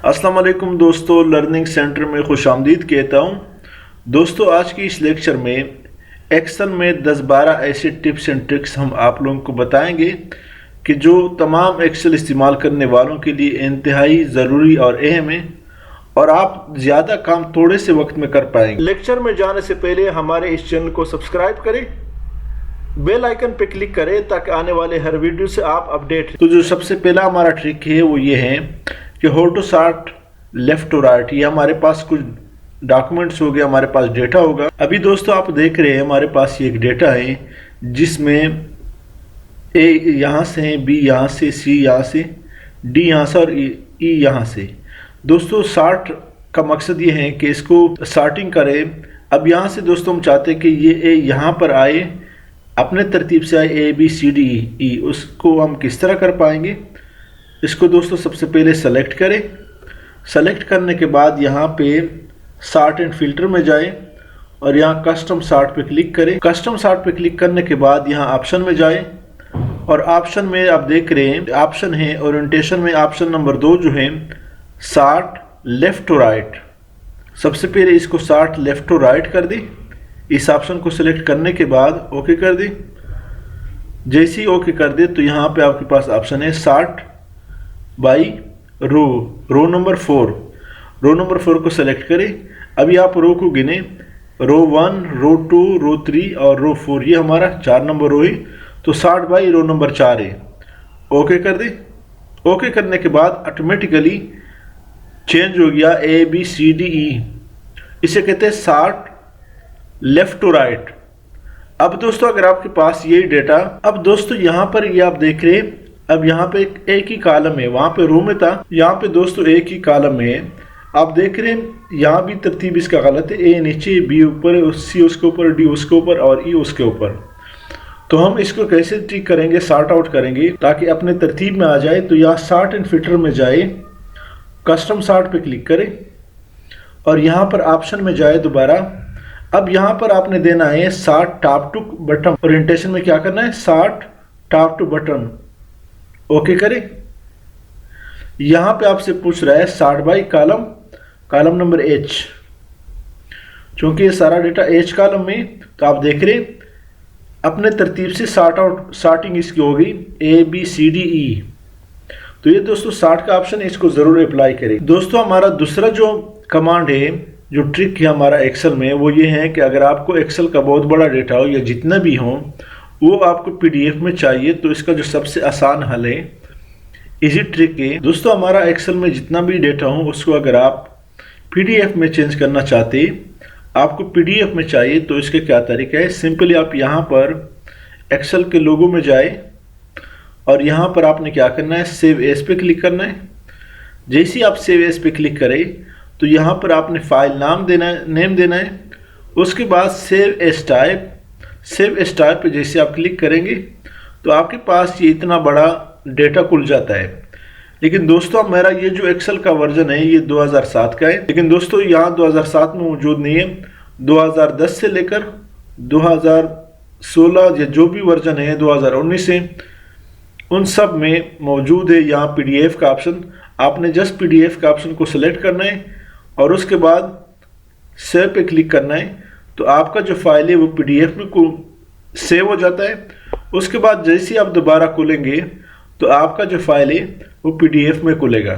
अस्सलाम वालेकुम दोस्तों, लर्निंग सेंटर में खुशामदीद कहता हूँ। दोस्तों, आज की इस लेक्चर में एक्सेल में 10-12 ऐसे टिप्स एंड ट्रिक्स हम आप लोगों को बताएंगे कि जो तमाम एक्सेल इस्तेमाल करने वालों के लिए इंतहाई ज़रूरी और अहम है और आप ज़्यादा काम थोड़े से वक्त में कर पाएंगे। लेक्चर में जाने से पहले हमारे इस चैनल को सब्सक्राइब करें, बेल आइकन पे क्लिक करें ताकि आने वाले हर वीडियो से आप अपडेट। तो जो सबसे पहला हमारा ट्रिक है वो ये है कि how to sort left to right. ये हमारे पास कुछ डॉक्यूमेंट्स हो गए, हमारे पास डेटा होगा। अभी दोस्तों आप देख रहे हैं हमारे पास ये एक डेटा है जिसमें ए यहाँ से है, बी यहाँ से, सी यहाँ से, डी यहाँ से और ई यहाँ से। दोस्तों सॉर्ट का मकसद ये है कि इसको सॉर्टिंग करें। अब यहाँ से दोस्तों हम चाहते हैं कि ये ए यहाँ पर आए, अपने तरतीब से आए, A B C D E. उसको हम किस तरह कर पाएंगे? इसको दोस्तों सबसे पहले सेलेक्ट करें। सेलेक्ट करने के बाद यहाँ पे सॉर्ट एंड फिल्टर में जाएं और यहाँ कस्टम सॉर्ट पे क्लिक करें। कस्टम सॉर्ट पे क्लिक करने के बाद यहाँ ऑप्शन में जाएं और ऑप्शन में आप देख रहे हैं ऑप्शन है ओरिएंटेशन में ऑप्शन नंबर 2 जो है सॉर्ट लेफ्ट टू राइट। सबसे पहले इसको सॉर्ट लेफ्ट टू राइट कर दी। इस ऑप्शन को सिलेक्ट करने के बाद ओके कर दी। जैसे ही ओके कर दे तो यहाँ पे आपके पास ऑप्शन है sort by row number 4। Row number 4 को सेलेक्ट करें। अभी आप रो को गिने, रो 1, रो 2, रो 3 और रो 4। ये हमारा 4 नंबर रो है, तो सॉर्ट बाई रो नंबर 4 है। ओके कर दे। ओके करने के बाद ऑटोमेटिकली चेंज हो गया A B C D E. इसे कहते हैं सॉर्ट लेफ्ट टू राइट। अब दोस्तों अगर आपके पास यही डेटा, अब दोस्तों यहाँ पर ये आप देख रहे हैं, अब यहाँ पे एक ही कॉलम है, वहाँ पे रो में था, यहाँ पे दोस्तों एक ही कॉलम है। आप देख रहे हैं यहाँ भी तरतीब इसका गलत है, ए नीचे, बी ऊपर, सी उसके ऊपर, डी उसके ऊपर और ई उसके ऊपर। तो हम इसको कैसे ठीक करेंगे, सॉर्ट आउट करेंगे ताकि अपने तरतीब में आ जाए। तो यहाँ सॉर्ट एंड फिल्टर में जाए, कस्टम सॉर्ट पे क्लिक करें और यहाँ पर ऑप्शन में जाए दोबारा। अब यहाँ पर आपने देना है sort top to bottom. Orientation में क्या करना है, sort top to bottom. Okay करें। यहाँ पे आपसे पूछ रहा है sort by column, column number H. चूंकि ये सारा डेटा एच कॉलम में, तो आप देख रहे हैं अपने तरतीब से सॉर्टिंग इसकी होगी A B C D E. तो ये दोस्तों सॉर्ट का ऑप्शन है, इसको जरूर अप्लाई करें। दोस्तों हमारा दूसरा जो कमांड है, जो ट्रिक है हमारा एक्सेल में, वो ये है कि अगर आपको एक्सेल का बहुत बड़ा डेटा हो या जितना भी हो वो आपको पीडीएफ में चाहिए, तो इसका जो सबसे आसान हल है, इजी ट्रिक है दोस्तों, हमारा एक्सेल में जितना भी डेटा हो उसको अगर आप पीडीएफ में चेंज करना चाहते, आपको पीडीएफ में चाहिए, तो इसका क्या तरीका है। सिंपली आप यहाँ पर एक्सेल के लोगो में जाए और यहाँ पर आपने क्या करना है, सेव एज पे क्लिक करना है। जैसे ही आप सेव एज पे क्लिक करें तो यहाँ पर आपने फाइल नेम देना है। उसके बाद save as type, save as type पे जैसे आप क्लिक करेंगे तो आपके पास ये इतना बड़ा डेटा खुल जाता है। लेकिन दोस्तों मेरा ये जो एक्सेल का वर्जन है ये 2007 का है, लेकिन दोस्तों यहाँ 2007 में मौजूद नहीं है। 2010 से लेकर 2016 या जो भी वर्जन है 2019 से, उन सब में मौजूद है यहाँ पीडीएफ का ऑप्शन। आपने जस्ट पीडीएफ का ऑप्शन को सिलेक्ट करना है और उसके बाद सेव पे क्लिक करना है, तो आपका जो फाइल है वो पीडीएफ में सेव हो जाता है। उसके बाद जैसे ही आप दोबारा खोलेंगे तो आपका जो फाइल है वो पीडीएफ में खुलेगा।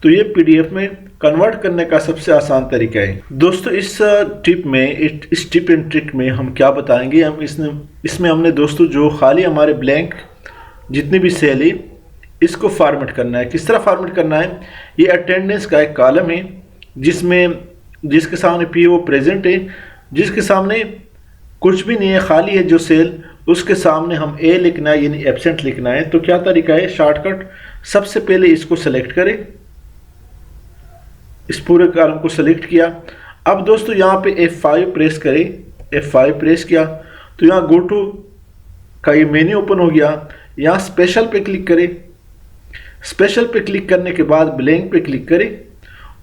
तो ये पीडीएफ में कन्वर्ट करने का सबसे आसान तरीका है। दोस्तों इस टिप में, इस टिप एंड ट्रिक में हम क्या बताएंगे, हम इसमें हमने दोस्तों जो खाली हमारे ब्लैंक जितनी भी सेल है इसको फॉर्मेट करना है। किस तरह फॉर्मेट करना है, ये अटेंडेंस का एक कॉलम है जिसके सामने पी वो प्रेजेंट है, जिसके सामने कुछ भी नहीं है, खाली है जो सेल, उसके सामने हम ए लिखना है यानी एब्सेंट लिखना है। तो क्या तरीका है, शॉर्टकट, सबसे पहले इसको सेलेक्ट करें, इस पूरे कॉलम को सेलेक्ट किया। अब दोस्तों यहाँ पे F5 प्रेस करें, F5 प्रेस किया तो यहाँ गो टू का ये मेन्यू ओपन हो गया। यहाँ स्पेशल पे क्लिक करें। स्पेशल पे क्लिक करने के बाद ब्लैंक पे क्लिक करें,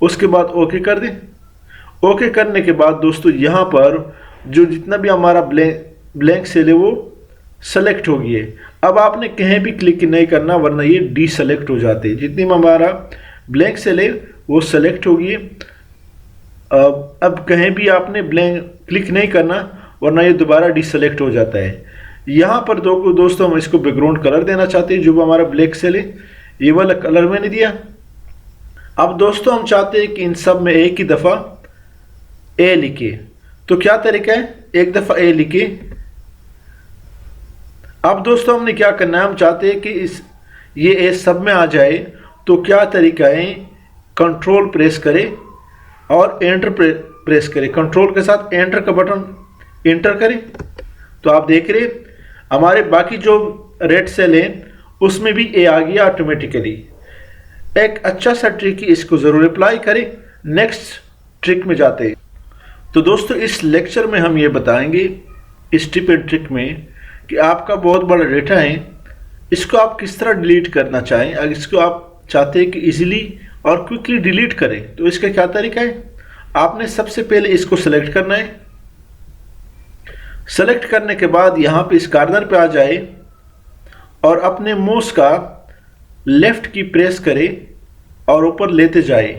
उसके बाद ओके कर दें। ओके करने के बाद दोस्तों यहाँ पर जो जितना भी हमारा ब्लैंक सेल है वो सेलेक्ट होगी है। अब आपने कहीं भी क्लिक नहीं करना वरना ये डी सेलेक्ट हो जाते हैं। जितनी में हमारा ब्लैंक सेल है वो सेलेक्ट होगी। अब कहीं भी आपने ब्लैंक क्लिक नहीं करना वरना ये दोबारा डिसेलेक्ट हो जाता है। यहाँ पर दोस्तों हम इसको बैकग्राउंड कलर देना चाहते हैं, जो हमारा ब्लैक सेल है ये वाला कलर मैंने दिया। अब दोस्तों हम चाहते हैं कि इन सब में एक ही दफ़ा ए लिखे, तो क्या तरीका है, एक दफ़ा ए लिखे। अब दोस्तों हमने क्या करना है, हम चाहते हैं कि ये ए सब में आ जाए, तो क्या तरीका है, कंट्रोल प्रेस करें और एंटर प्रेस करें, कंट्रोल के साथ एंटर का बटन एंटर करें। तो आप देख रहे हमारे बाकी जो रेड सेल है उसमें भी ए आ गया ऑटोमेटिकली। एक अच्छा सा ट्रिक है, इसको ज़रूर अप्लाई करें। नेक्स्ट ट्रिक में जाते हैं। तो दोस्तों इस लेक्चर में हम ये बताएंगे इस टिप एंड ट्रिक में कि आपका बहुत बड़ा डेटा है, इसको आप किस तरह डिलीट करना चाहें। अगर इसको आप चाहते हैं कि इजीली और क्विकली डिलीट करें तो इसका क्या तरीका है। आपने सबसे पहले इसको सेलेक्ट करना है। सेलेक्ट करने के बाद यहाँ पे इस कॉर्नर पे आ जाए और अपने माउस का लेफ्ट की प्रेस करें और ऊपर लेते जाए।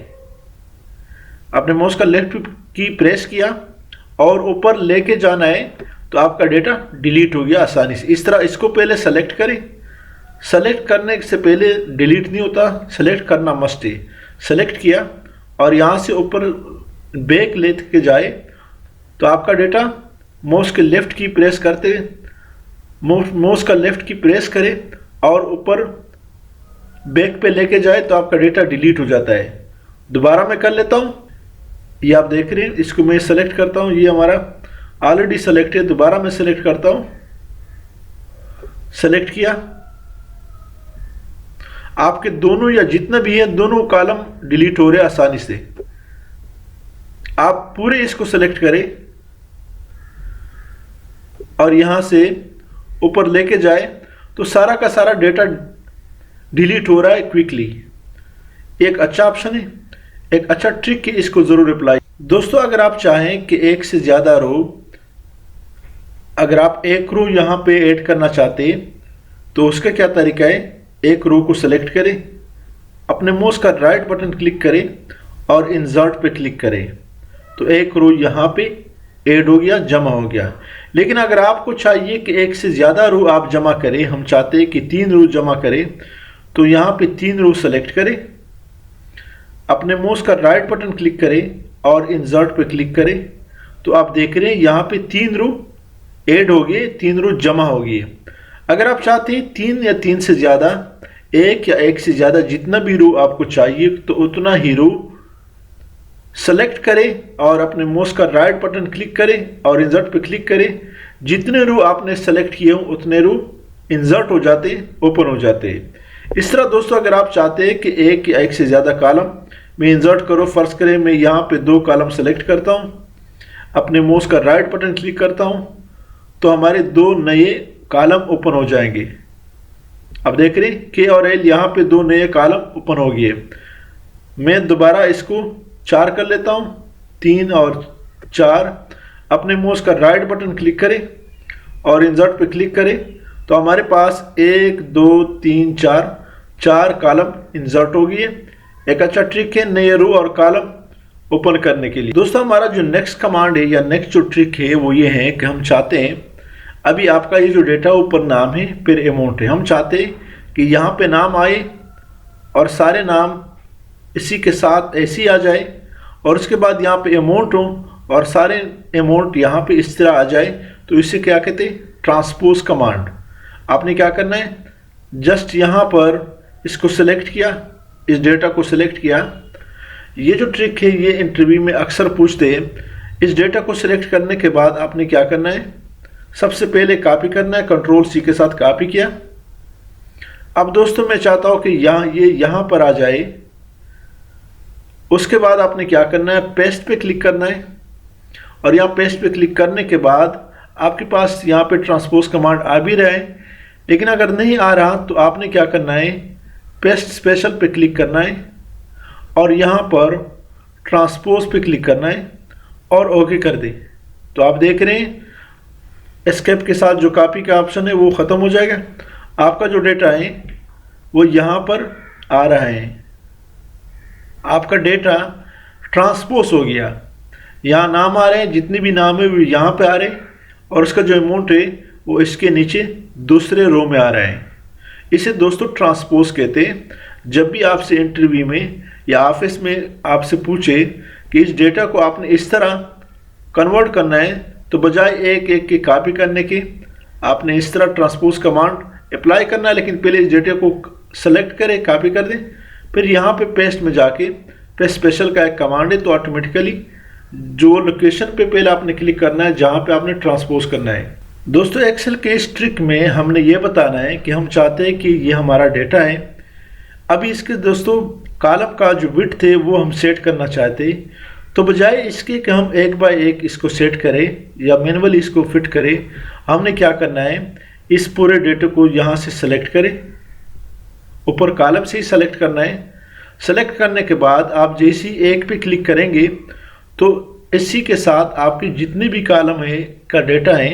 अपने माउस का लेफ्ट की प्रेस किया और ऊपर लेके जाना है तो आपका डेटा डिलीट हो गया आसानी से। इस तरह इसको पहले सेलेक्ट करें। सेलेक्ट करने से पहले डिलीट नहीं होता, सेलेक्ट करना मस्ट है। सेलेक्ट किया और यहाँ से ऊपर बैक लेके जाए तो आपका डेटा माउस के लेफ्ट की प्रेस करते, माउस का लेफ्ट की प्रेस करें और ऊपर बैक पे लेके जाए तो आपका डेटा डिलीट हो जाता है। दोबारा मैं कर लेता हूँ, ये आप देख रहे हैं, इसको मैं सेलेक्ट करता हूँ, ये हमारा ऑलरेडी सेलेक्ट है। दोबारा मैं सेलेक्ट करता हूँ, सेलेक्ट किया, आपके दोनों या जितना भी है दोनों कॉलम डिलीट हो रहे हैं आसानी से। आप पूरे इसको सेलेक्ट करें और यहां से ऊपर लेके जाए तो सारा का सारा डेटा डिलीट हो रहा है क्विकली। एक अच्छा ऑप्शन है, एक अच्छा ट्रिक है, इसको जरूर अप्लाई। दोस्तों अगर आप चाहें कि एक से ज्यादा रो, अगर आप एक रो यहां पे ऐड करना चाहते तो उसका क्या तरीका है, एक रो को सेलेक्ट करें, अपने माउस का राइट बटन क्लिक करें और इंसर्ट पे क्लिक करें तो एक रो यहाँ पे ऐड हो गया, जमा हो गया। लेकिन अगर आपको चाहिए कि एक से ज़्यादा रो आप जमा करें, हम चाहते हैं कि 3 रो जमा करें, तो यहाँ पे 3 रो सेलेक्ट करें, अपने माउस का राइट बटन क्लिक करें और इंसर्ट पे क्लिक करें तो आप देख रहे हैं यहाँ पे 3 रो ऐड हो गए, 3 रो जमा हो गई। अगर आप चाहते हैं 3 या 3 से ज़्यादा, एक या एक से ज़्यादा जितना भी रो आपको चाहिए तो उतना ही रो सेलेक्ट करें और अपने माउस का राइट बटन क्लिक करें और इंसर्ट पे क्लिक करें। जितने रो आपने सेलेक्ट किए हो उतने रो इंसर्ट हो जाते, ओपन हो जाते। इस तरह दोस्तों अगर आप चाहते हैं कि एक या एक से ज़्यादा कॉलम में इंसर्ट करो, फर्ज करें मैं यहाँ पे 2 कॉलम सेलेक्ट करता हूँ, अपने माउस का राइट बटन क्लिक करता हूँ तो हमारे 2 नए कॉलम ओपन हो जाएंगे। अब देख रहे के और एल, यहाँ पे 2 नए कॉलम ओपन हो गए। मैं दोबारा इसको 4 कर लेता हूँ, 3 और 4, अपने माउस का राइट बटन क्लिक करें और इंसर्ट पे क्लिक करें तो हमारे पास 1 2 3 4 कॉलम इंसर्ट हो गई है। एक अच्छा ट्रिक है नए रो और कॉलम ओपन करने के लिए। दोस्तों हमारा जो नेक्स्ट कमांड है या नेक्स्ट जो ट्रिक है वो ये है कि हम चाहते हैं, अभी आपका ये जो डेटा ऊपर नाम है फिर अमाउंट है, हम चाहते हैं कि यहाँ पे नाम आए और सारे नाम इसी के साथ ऐसे ही आ जाए और उसके बाद यहाँ पे अमाउंट हो और सारे अमाउंट यहाँ पे इस तरह आ जाए तो इसे क्या कहते हैं, ट्रांसपोज कमांड। आपने क्या करना है, जस्ट यहाँ पर इसको सेलेक्ट किया, इस डेटा को सेलेक्ट किया। ये जो ट्रिक है ये इंटरव्यू में अक्सर पूछते हैं। इस डेटा को सिलेक्ट करने के बाद आपने क्या करना है, सबसे पहले कॉपी करना है, कंट्रोल सी के साथ कॉपी किया। अब दोस्तों मैं चाहता हूँ कि ये यहाँ पर आ जाए। उसके बाद आपने क्या करना है, पेस्ट पे क्लिक करना है और यहाँ पेस्ट पे क्लिक करने के बाद आपके पास यहाँ पे ट्रांसपोज कमांड आ भी रहा है, लेकिन अगर नहीं आ रहा तो आपने क्या करना है, पेस्ट स्पेशल पे क्लिक करना है और यहाँ पर ट्रांसपोज पे क्लिक करना है और ओके कर दें। तो आप देख रहे हैं एस्केप के साथ जो कॉपी का ऑप्शन है वो ख़त्म हो जाएगा। आपका जो डेटा है वो यहाँ पर आ रहा है। आपका डेटा ट्रांसपोज हो गया। यहाँ नाम आ रहे हैं, जितने भी नाम है वो यहाँ पे आ रहे हैं, और उसका जो अमाउंट है वो इसके नीचे दूसरे रो में आ रहा है। इसे दोस्तों ट्रांसपोज कहते हैं। जब भी आपसे इंटरव्यू में या ऑफिस में आपसे पूछे कि इस डेटा को आपने इस तरह कन्वर्ट करना है, तो बजाय एक एक की कॉपी करने के आपने इस तरह ट्रांसपोज कमांड अप्लाई करना है। लेकिन पहले इस डेटा को सेलेक्ट करें, कॉपी कर दें, फिर यहाँ पे पेस्ट में जाके पेस्ट स्पेशल का एक कमांड है, तो ऑटोमेटिकली जो लोकेशन पे पहले आपने क्लिक करना है जहाँ पे आपने ट्रांसपोज करना है। दोस्तों एक्सेल के इस ट्रिक में हमने ये बताना है कि हम चाहते हैं कि ये हमारा डेटा है। अभी इसके दोस्तों कॉलम का जो विड्थ है वो हम सेट करना चाहते हैं, तो बजाय इसके कि हम एक बाय एक इसको सेट करें या मैनुअली इसको फिट करें, हमने क्या करना है, इस पूरे डेटा को यहाँ से सेलेक्ट करें, ऊपर कॉलम से ही सेलेक्ट करना है। सेलेक्ट करने के बाद आप जैसे ही एक पे क्लिक करेंगे तो इसी के साथ आपके जितने भी कॉलम है का डेटा है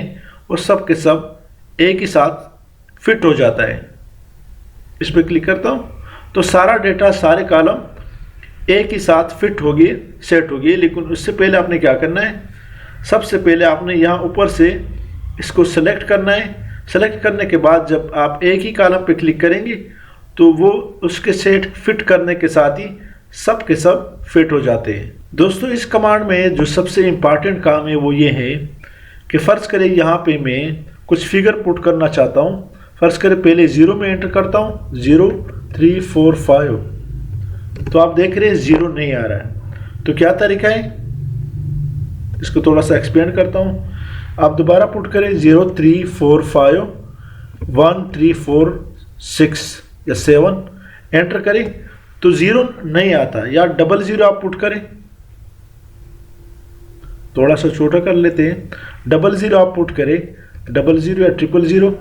वो सब के सब एक ही साथ फिट हो जाता है। इस पर क्लिक करता हूँ तो सारा डेटा, सारे कॉलम एक ही साथ फिट हो गए, सेट हो गए। लेकिन उससे पहले आपने क्या करना है, सबसे पहले आपने यहाँ ऊपर से इसको सेलेक्ट करना है। सेलेक्ट करने के बाद जब आप एक ही कॉलम पे क्लिक करेंगे तो वो उसके सेट फिट करने के साथ ही सब के सब फिट हो जाते हैं। दोस्तों इस कमांड में जो सबसे इम्पॉर्टेंट काम है वो ये है कि फ़र्ज़ करें यहाँ पे मैं कुछ फिगर पुट करना चाहता हूँ। फ़र्ज़ करें पहले 0 में एंटर करता हूँ, 0 3 4 5, तो आप देख रहे हैं 0 नहीं आ रहा है। तो क्या तरीका है, इसको थोड़ा सा एक्सपेंड करता हूँ। आप दोबारा पुट करें 0 3 4 5 1 3 4 6 या 7, एंटर करें तो 0 नहीं आता। या 00 आप पुट करें, थोड़ा सा छोटा कर लेते हैं, 00 आप पुट करें, 00 या 000।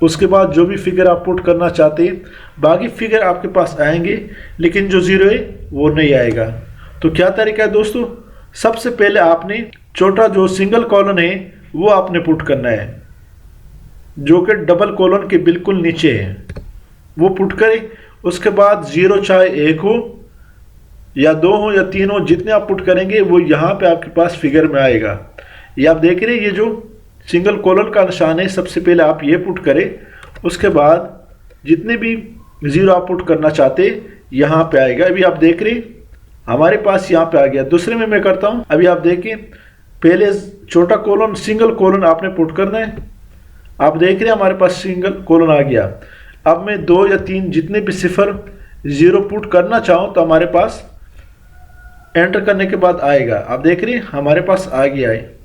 उसके बाद जो भी फिगर आप पुट करना चाहते हैं, बाकी फिगर आपके पास आएंगे, लेकिन जो 0 है वो नहीं आएगा। तो क्या तरीका है दोस्तों, सबसे पहले आपने छोटा जो सिंगल कॉलन है वो आपने पुट करना है, जो कि डबल कॉलन के बिल्कुल नीचे है, वो पुट करें। उसके बाद 0 चाहे 1 हो या 2 हो या 3 हो, जितने आप पुट करेंगे वो यहाँ पे आपके पास फिगर में आएगा। ये आप देख रहे हैं, ये जो सिंगल कॉलन का निशान है, सबसे पहले आप ये पुट करें। उसके बाद जितने भी 0 आप पुट करना चाहते यहाँ पे आएगा। अभी आप देख रहे हैं हमारे पास यहाँ पे आ गया। दूसरे में मैं करता हूँ, अभी आप देखिए, पहले छोटा कॉलन सिंगल कॉलन आपने पुट करना है। आप देख रहे हैं हमारे पास सिंगल कॉलन आ गया। अब मैं 2 या 3 जितने भी 0 पुट करना चाहूँ तो हमारे पास एंटर करने के बाद आएगा। आप देख रहे हैं हमारे पास आ गया है।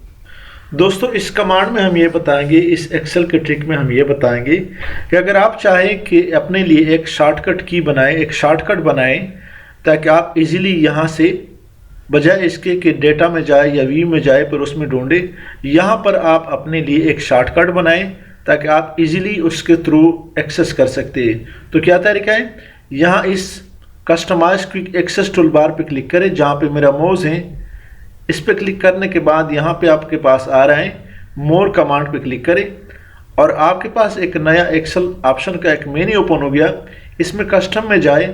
दोस्तों इस कमांड में हम ये बताएंगे, इस एक्सेल के ट्रिक में हम ये बताएंगे कि अगर आप चाहें कि अपने लिए एक शॉर्टकट की बनाएं, एक शॉर्टकट बनाएं, ताकि आप इजीली यहाँ से बजाय इसके कि डेटा में जाए या व्यू में जाए पर उसमें ढूंढे, यहाँ पर आप अपने लिए एक शॉर्टकट बनाएं ताकि आप इजीली उसके थ्रू एक्सेस कर सकते हैं। तो क्या तरीका है, यहाँ इस customise quick access toolbar पे क्लिक करें, जहाँ पे मेरा माउस है। इस पे क्लिक करने के बाद यहाँ पे आपके पास आ रहा है मोर कमांड पे क्लिक करें और आपके पास एक नया एक्सेल ऑप्शन का एक मेन्यू ओपन हो गया। इसमें कस्टम में जाए,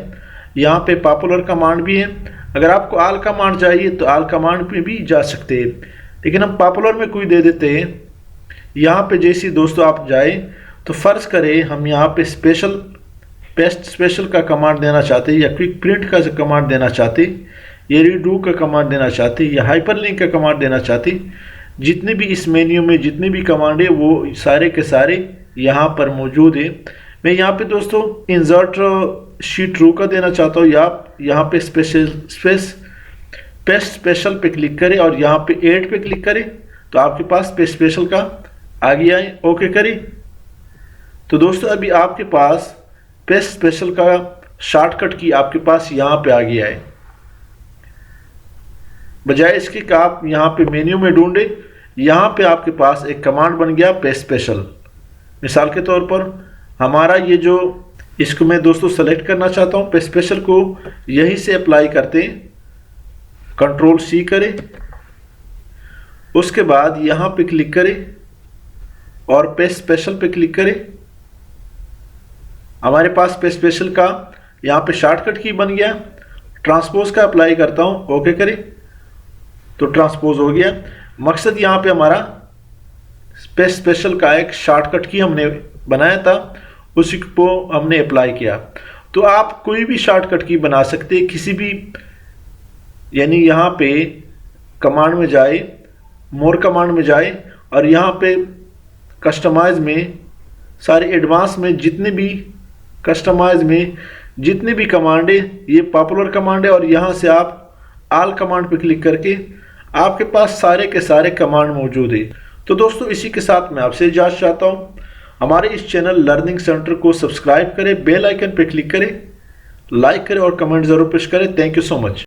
यहाँ पे पॉपुलर कमांड भी है। अगर आपको आल कमांड चाहिए तो आल कमांड पे भी जा सकते हैं, लेकिन हम पॉपुलर में कोई दे देते हैं। यहाँ पे जैसे दोस्तों आप जाए तो फ़र्ज़ करें हम यहाँ पे पेस्ट स्पेशल का कमांड देना चाहते हैं, या क्विक प्रिंट का कमांड देना चाहते, या रीडू का कमांड देना चाहते, या हाइपरलिंक का कमांड देना चाहते। जितने भी इस मेन्यू में जितने भी कमांड है वो सारे के सारे यहाँ पर मौजूद है। मैं यहाँ पे दोस्तों इंसर्ट शीट रो का देना चाहता हूँ, या आप यहाँ पे पेस्ट स्पेशल पे क्लिक करें और यहाँ पे ऐड पे क्लिक करें तो आपके पास पेस्ट स्पेशल का आ गया है। ओके करें तो दोस्तों अभी आपके पास पेस्ट स्पेशल का शॉर्टकट की आपके पास यहाँ पे आ गया है। बजाय इसके कि आप यहाँ पे मेन्यू में ढूंढे, यहाँ पे आपके पास एक कमांड बन गया पेस्ट स्पेशल। मिसाल के तौर पर हमारा ये जो, इसको मैं दोस्तों सेलेक्ट करना चाहता हूँ, पेस्ट स्पेशल को यहीं से अप्लाई करते हैं, कंट्रोल C करें। उसके बाद यहाँ पे क्लिक करें और पेस्ट स्पेशल पे क्लिक करें। हमारे पास पेस्ट स्पेशल का यहाँ पे शॉर्टकट की बन गया। ट्रांसपोज का अप्लाई करता हूँ, ओके करें तो ट्रांसपोज हो गया। मकसद यहाँ पे हमारा स्पेशल का एक शॉर्टकट की हमने बनाया था, उसी को हमने अप्लाई किया। तो आप कोई भी शॉर्टकट की बना सकते हैं किसी भी, यानी यहाँ पे कमांड में जाए, मोर कमांड में जाए और यहाँ पे कस्टमाइज में सारे एडवांस में जितने भी कस्टमाइज में जितने भी कमांड है ये पॉपुलर कमांड है, और यहाँ से आप ऑल कमांड पे क्लिक करके आपके पास सारे के सारे कमांड मौजूद है। तो दोस्तों इसी के साथ मैं आपसे इजाज़त चाहता हूँ। हमारे इस चैनल लर्निंग सेंटर को सब्सक्राइब करें, बेल आइकन पे क्लिक करें, लाइक करें और कमेंट ज़रूर पेश करें। Thank you so much.